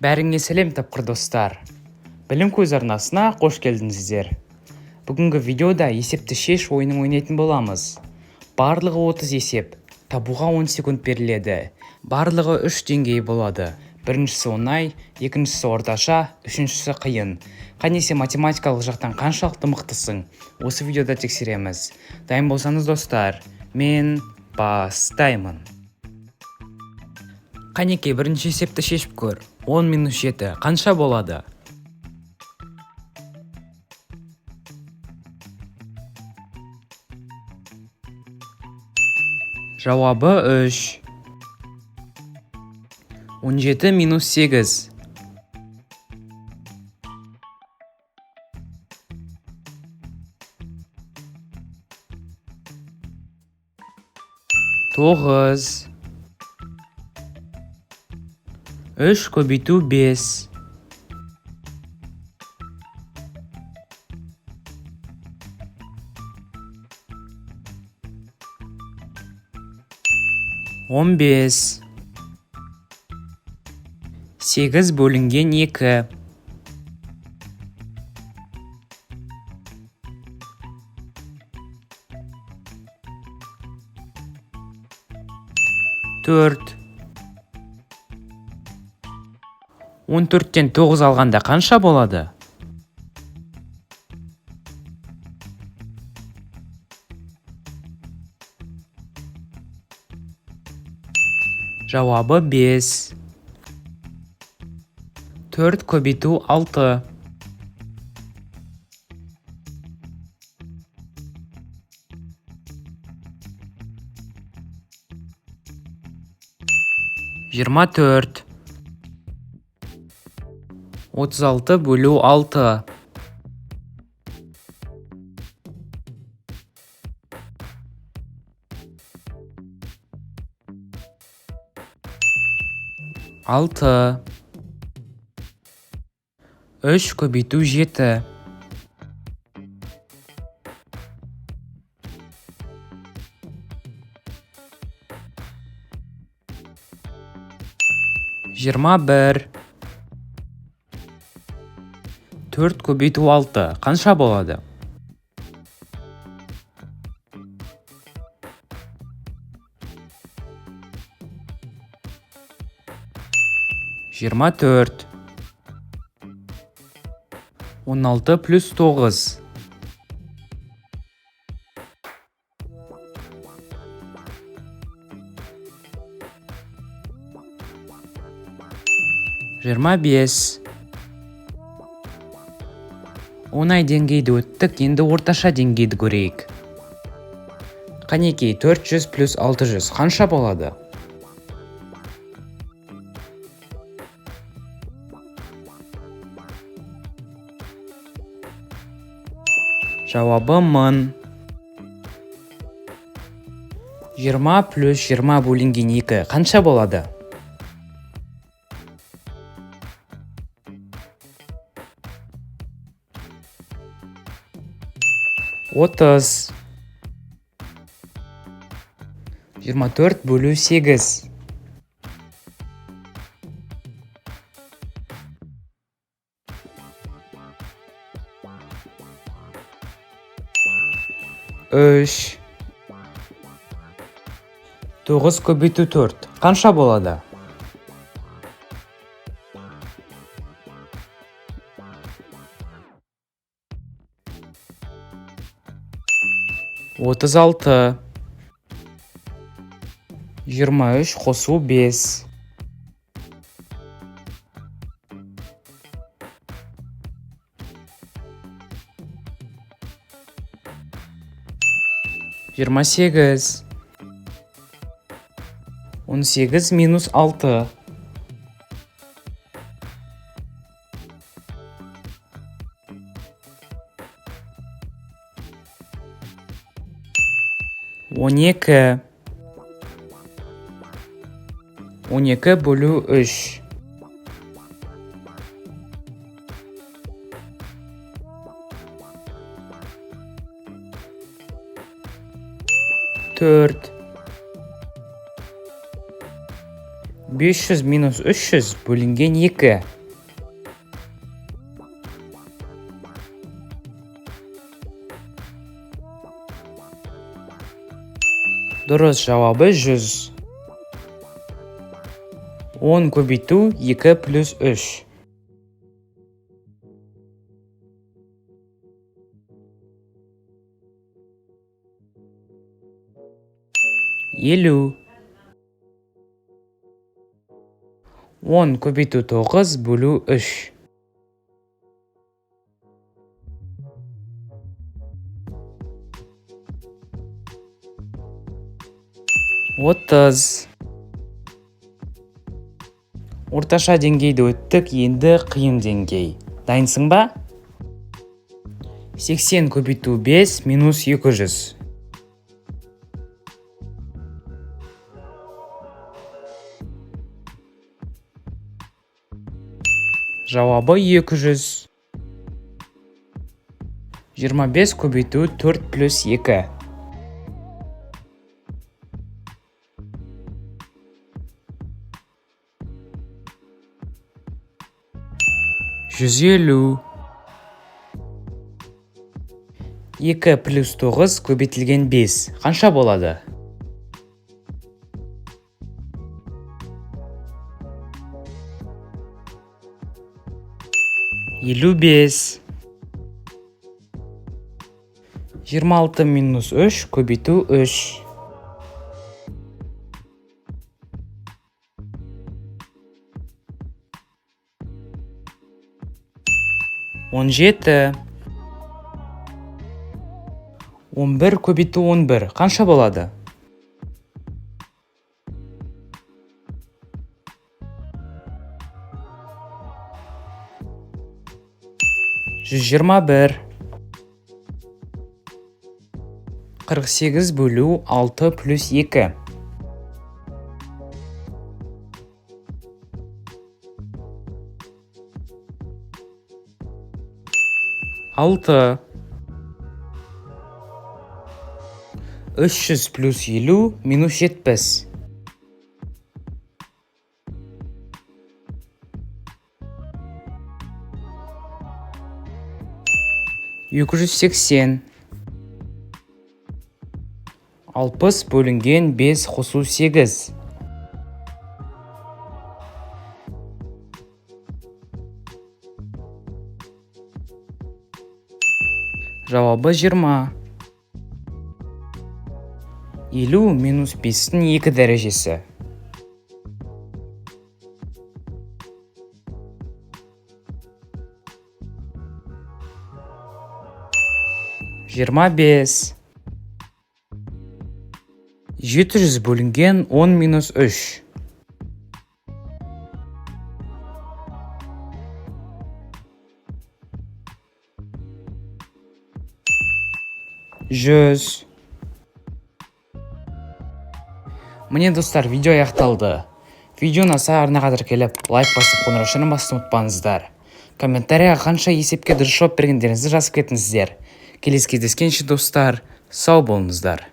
Бәріңе сәлем тапқыр достар. Білім көз арнасына қош келдіңіздер. Бүгінгі видеода есепті шеш ойынын ойнайтын боламыз. Барлығы 30 есеп, табуға 10 секунд беріледі. Барлығы 3 деңгей болады. Біріншісі оңай, екіншісі орташа, үшіншісі қиын. Қанесе математикалық жақтан қаншалықты мықтысың? Осы видеода тексереміз. Дайын болсаңыз достар, мен бастаймын. Қанеке бірінші есепті шешіп көр. 10 минус 7 қанша болады? Жауабы 3. 17 минус 8. Тоғыз. 3 көбейту 5. Он бес. 8 бөлінген 2. Төрт. 14-тен 9 алғанда қанша болады? Жауабы 5. 4 көбейту 6. Жиырма төрт. 36 бөлу 6. Алты. 3 көбейту 7. Жиырма бір. 4 көбейту 6 қанша болады? Жиырма төрт. 16 плюс 9. Жиырма бес. Оңай деңгейді өттік, енді орташа деңгейді көрейік. Қанеке 400 плюс 600 қанша болады? Жауабы 1000. 20 плюс 20 бөлінген 2 қанша болады? Отыз. 24 бөлу 8. Үш. 9 көбейту 4 қанша болады? Отыз алты. 23 қосу 5. Жиырма сегіз. 18 минус 6. Он екі. 12 бөлу 3. Төрт. 500 минус 300 бөлінген 2. Дұрыс жауабы 100. 10 көбейту 2 плюс 3. 50. 10 көбейту 9 бөлу 3. 30. Орташа деңгейді өттік, енді қиын деңгей. Дайынсың ба? 80 көбейту 5 минус 200. Жауабы 200. 25 көбейту 4 плюс 2. 150. 2 плюс 9 көбейтілген 5. Қанша болады? 55. 26 минус 3 көбейту 3. 17. 11 көбейту 11. Қанша болады? 121. 48 бөлу 6 плюс 2. 6. 300 плюс 50 минус 70. 280. 60 бөлінген 5 қосу 8. Жауабы 20. 50 минус 5-тің 2 дәрежесі. 25. 700 бөлінген 10 минус 3. 100. Міне достар, видео аяқталды. Видеоны аса арна қадір келіп, лайк басып, қоңыраушаны басты ұмытпаңыздар. Комментарияға қанша есепке дұрыс жауап бергендеріңізді жазып кетіңіздер. Келесі кездескенше достар, сау болыңыздар.